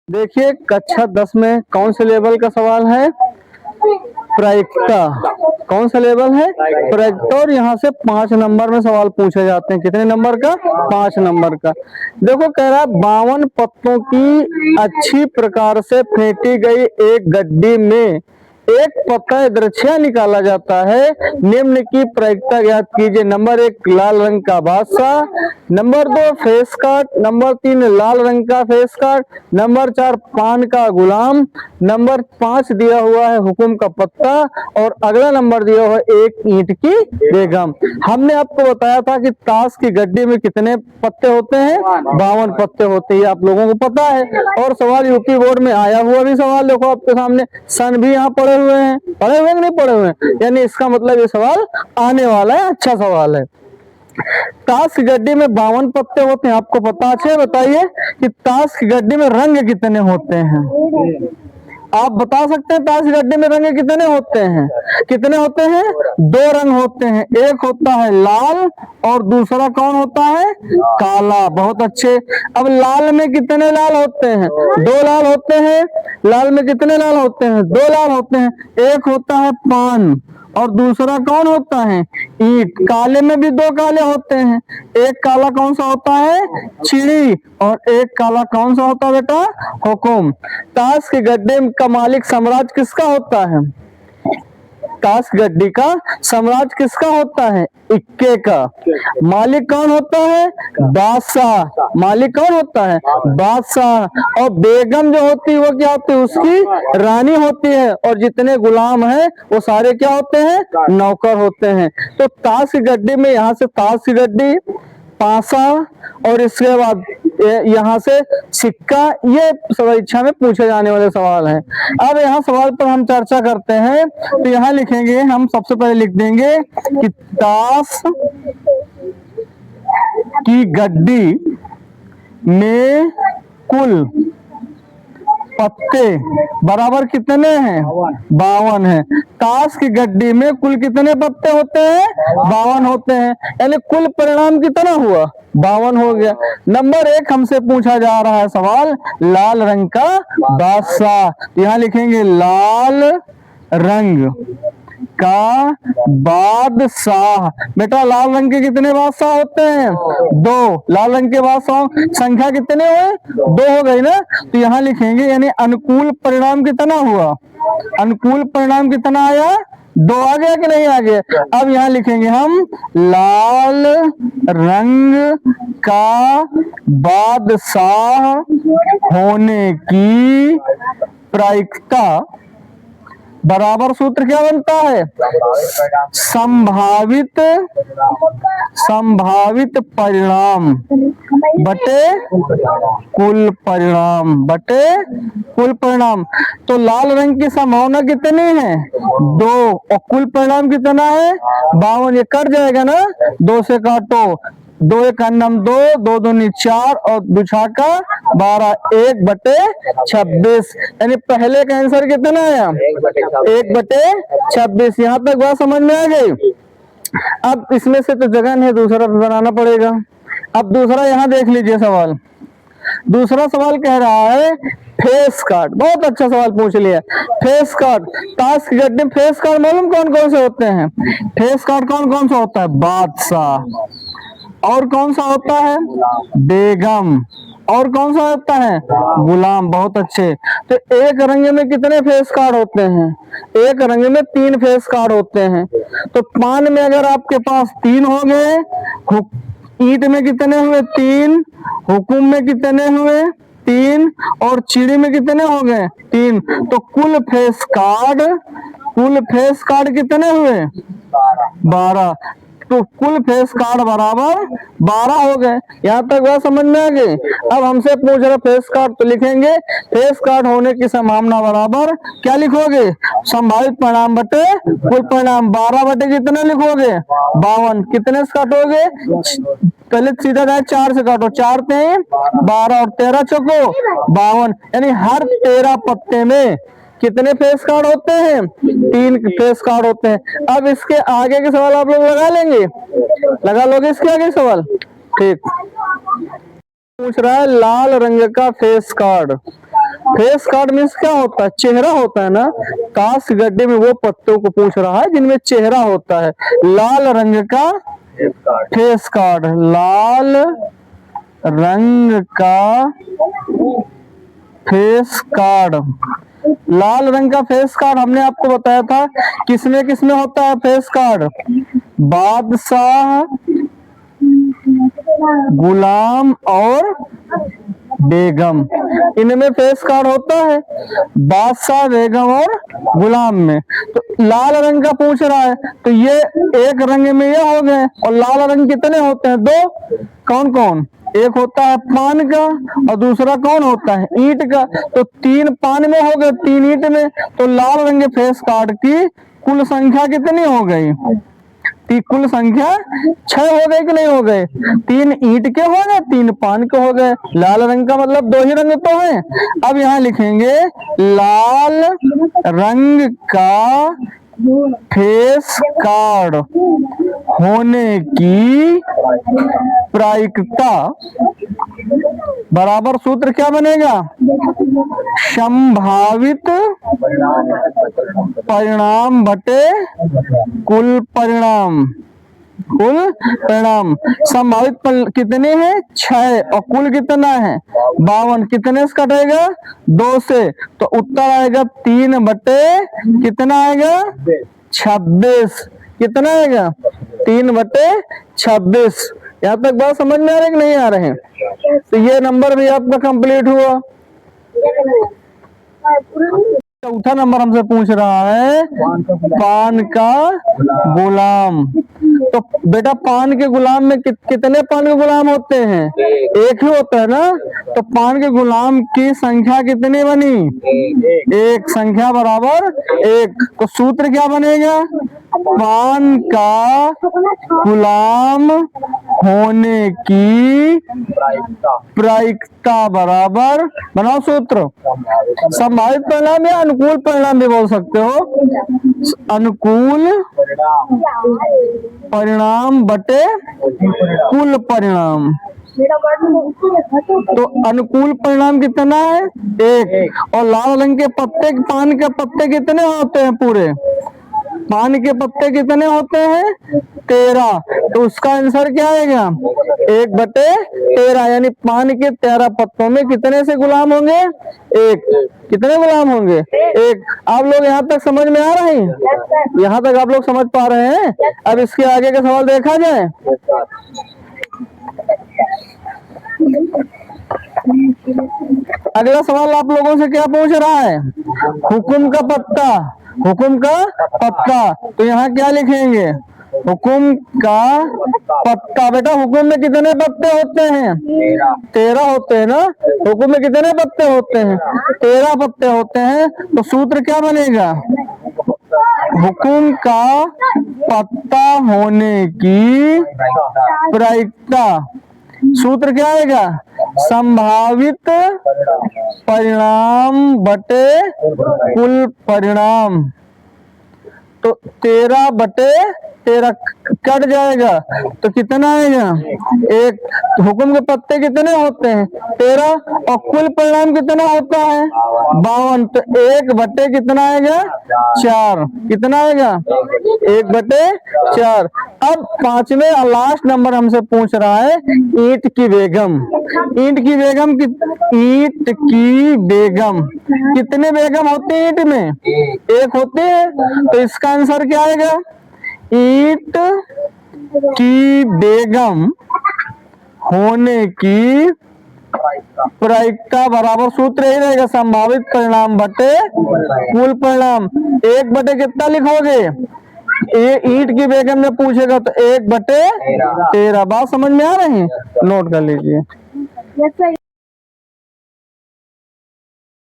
देखिए कक्षा 10 में कौन से लेवल का सवाल है? प्रायिकता। कौन सा लेवल है? प्रायिकता। और यहाँ से 5 नंबर में सवाल पूछे जाते हैं। कितने नंबर का? 5 नंबर का। देखो कह रहा है 52 पत्तों की अच्छी प्रकार से फेंटी गई एक गड्डी में एक पत्ता यदृच्छया निकाला जाता है। निम्न की प्रायिकता ज्ञात कीजिए। नंबर 1 लाल रंग का बादशाह, नंबर 2 फेस काट, नंबर 3 लाल रंग का फेस काट, नंबर 4 पान का गुलाम, नंबर 5 दिया हुआ है हुकुम का पत्ता और अगला नंबर दिया हुआ है एक ईंट की बेगम। हमने आपको बताया था कि ताश की गड्डी में कितने पत्ते होते हैं? 52 पत्ते होते हैं, आप लोगों को पता है। और सवाल यूपी बोर्ड में आया हुआ भी सवाल देखो आपके सामने, सन भी यहाँ पड़े हुए हैं कि नहीं पड़े हुए हैं? यानी इसका मतलब ये सवाल आने वाला है, अच्छा सवाल है। ताश की गड्डी में 52 पत्ते होते हैं, आपको पता है? बताइए कि ताश की गड्डी में रंग कितने होते हैं? आप बता सकते हैं ताश की गड्डी में रंग कितने होते हैं? कितने होते हैं? 2 रंग होते हैं, एक होता है लाल और दूसरा कौन होता है? काला। बहुत अच्छे। अब लाल में कितने लाल होते हैं? 2 लाल होते हैं। लाल में कितने लाल होते हैं? 2 लाल होते हैं, एक होता है पान और दूसरा कौन होता है? ईंट। काले में भी 2 काले होते हैं, एक काला कौन सा होता है? चिड़ी, और एक काला कौन सा होता है बेटा? हुकुम। ताश की गड्डी का मालिक सम्राट किसका होता है? ताश गड्डी का सम्राट किसका होता है? इक्के का। मालिक कौन होता है? बादशाह। मालिक कौन होता है? बादशाह। और बेगम जो होती है वो क्या होती है? उसकी रानी होती है। और जितने गुलाम हैं वो सारे क्या होते हैं? नौकर होते हैं। तो ताश की गड्डी में यहाँ से ताश की गड्डी, पासा और इसके बाद यहाँ से सिक्का, ये परीक्षा में पूछे जाने वाले सवाल हैं। अब यहाँ सवाल पर हम चर्चा करते हैं। तो यहाँ लिखेंगे, हम सबसे पहले लिख देंगे कि ताश की गड्डी में कुल पत्ते बराबर कितने हैं? 52 है। ताश की गड्डी में कुल कितने पत्ते होते हैं? 52 होते हैं। यानी कुल परिणाम कितना हुआ? 52 हो गया। नंबर 1 हमसे पूछा जा रहा है सवाल लाल रंग का बादशाह। यहाँ लिखेंगे लाल रंग का बादशाह। बेटा लाल रंग के कितने बादशाह होते हैं? 2। लाल रंग के बादशाह संख्या कितने हुए? 2 हो गई ना। तो यहाँ लिखेंगे यानी अनुकूल परिणाम कितना हुआ? अनुकूल परिणाम कितना आया? 2 आ गया कि नहीं आ गया? अब यहाँ लिखेंगे हम लाल रंग का बादशाह होने की प्रायिकता बराबर सूत्र क्या बनता है? संभावित परिणाम बटे कुल परिणाम, बटे कुल परिणाम। तो लाल रंग की संभावना कितनी है? 2 और कुल परिणाम कितना है? 52। ये कट जाएगा ना, 2 से काटो, 2 एक अन्नम 2, 2 दूनी 4 और 2 छाका 12, 1/26। यानी पहले का आंसर कितना आया? 1/26। यहाँ तक बात समझ में आ गई? अब इसमें से तो जगह नहीं, दूसरा बनाना पड़ेगा। अब दूसरा यहाँ देख लीजिए सवाल। दूसरा सवाल कह रहा है फेस कार्ड। बहुत अच्छा सवाल पूछ लिया। फेस कार्ड, ताश की गड्डी में फेस कार्ड मालूम कौन कौन से होते हैं? फेस कार्ड कौन कौन सा होता है? बादशाह। और कौन सा होता है? बेगम। और कौन सा होता है? गुलाम। बहुत अच्छे। तो एक रंग में कितने फेस कार्ड होते हैं? एक रंग में 3 फेस कार्ड होते हैं। तो पान में अगर आपके पास 3 हो गए, ईंट में कितने हुए? 3, हुकुम में कितने हुए? 3 और चिड़ी में कितने हो गए? 3। तो कुल फेस कार्ड कितने हुए? 12। तो कुल फेस कार्ड बराबर 12 हो गए। यहाँ तक बात समझ में आ गई? अब हमसे पूछ रहे फेस कार्ड, तो लिखेंगे फेस कार्ड होने की संभावना बराबर क्या लिखोगे? संभावित परिणाम बटे कुल परिणाम। 12 बटे कितने लिखोगे? 52। कितने से काटोगे? पहले सीधा जाए 4 से काटो, 4 3 12 और 13 चौको 52। यानी हर 13 पत्ते में कितने फेस कार्ड होते हैं? 3 फेस कार्ड होते हैं। अब इसके आगे के सवाल आप लोग लगा लेंगे, लगा लोगे इसके आगे सवाल? ठीक। पूछ रहा है लाल रंग का face card. Face card means क्या होता है? चेहरा होता है ना। काश गड्ढे में वो पत्तों को पूछ रहा है जिनमें चेहरा होता है। लाल रंग का फेस कार्ड, लाल रंग का फेस कार्ड। लाल रंग का फेस कार्ड हमने आपको बताया था किसमें किसमें होता है फेस कार्ड? बादशाह, गुलाम और बेगम, इनमें फेस कार्ड होता है। बादशाह, बेगम और गुलाम में। तो लाल रंग का पूछ रहा है तो ये एक रंग में ये हो गए। और लाल रंग कितने होते हैं? दो। कौन कौन? एक होता है पान का और दूसरा कौन होता है? ईंट का। तो 3 पान में हो गए, 3 ईंट में। तो लाल रंग के फेस कार्ड की कुल संख्या कितनी हो गई? कुल संख्या 6 हो गए कि नहीं हो गए? 3 ईंट के हो गए, 3 पान के हो गए। लाल रंग का मतलब 2 ही रंग तो है। अब यहाँ लिखेंगे लाल रंग का फेस कार्ड होने की प्रायिकता बराबर सूत्र क्या बनेगा? संभावित परिणाम बटे कुल परिणाम। कुल परिणाम संभावित कितने हैं? 6 और कुल कितना है? 52। कितने से कटेगा? 2 से। तो उत्तर आएगा 3 बटे कितना आएगा? 26। कितना आएगा? 3 बटे 26। यहाँ तक बात समझ में आ रही कि नहीं आ रहे? तो ये नंबर भी आपका कंप्लीट हुआ। चौथा नंबर हमसे पूछ रहा है पान का गुलाम। तो बेटा पान के गुलाम में कितने पान के गुलाम होते हैं? एक ही होता है ना। तो पान के गुलाम की संख्या कितनी बनी? एक। संख्या बराबर 1। तो सूत्र क्या बनेगा? पान का गुलाम होने की प्रायिकता बराबर, बनाओ सूत्र, संभावित परिणाम या अनुकूल परिणाम भी बोल सकते हो। अनुकूल परिणाम बटे कुल परिणाम। तो अनुकूल परिणाम कितना है? 1। और लाल रंग के पत्ते, पान के पत्ते कितने होते हैं? पूरे पान के पत्ते कितने होते हैं? 13। तो उसका आंसर क्या आएगा? 1 बटे 13। यानी पान के 13 पत्तों में कितने से गुलाम होंगे? 1। कितने गुलाम होंगे? 1। आप लोग यहाँ तक समझ में आ रहे हैं? यहाँ तक आप लोग समझ पा रहे हैं? अब इसके आगे का सवाल देखा जाए। अगला सवाल आप लोगों से क्या पूछ रहा है? हुक्म का पत्ता। हुक्म का पत्ता। तो यहाँ क्या लिखेंगे? हुक्म का पत्ता। बेटा हुक्म में कितने पत्ते होते हैं? 13 होते हैं ना। हुक्म में कितने पत्ते होते हैं? 13 पत्ते होते हैं। तो सूत्र क्या बनेगा? हुक्म का पत्ता होने की प्रायिकता। सूत्र क्या आएगा? संभावित परिणाम बटे कुल परिणाम। तो 13 बटे 13 कट जाएगा तो कितना आएगा? 1। तो हुक्म के पत्ते कितने होते हैं? 13। और कुल परिणाम कितना होता है? 52। तो 1 बटे कितना आएगा? 4। कितना आएगा? 1 बटे 4। अब 5वें और लास्ट नंबर हमसे पूछ रहा है ईंट की बेगम। ईंट की बेगम ईंट की बेगम कितने बेगम होते हैं? ईंट में 1 होते हैं। तो इसका आंसर क्या आएगा? ईंट की बेगम होने की प्रायिकता बराबर सूत्र यही रहेगा संभावित परिणाम बटे कुल परिणाम। 1 बटे कितना लिखोगे? ईंट की बेगम में पूछेगा तो 1 बटे 13। बात समझ में आ रही है? नोट कर लीजिए।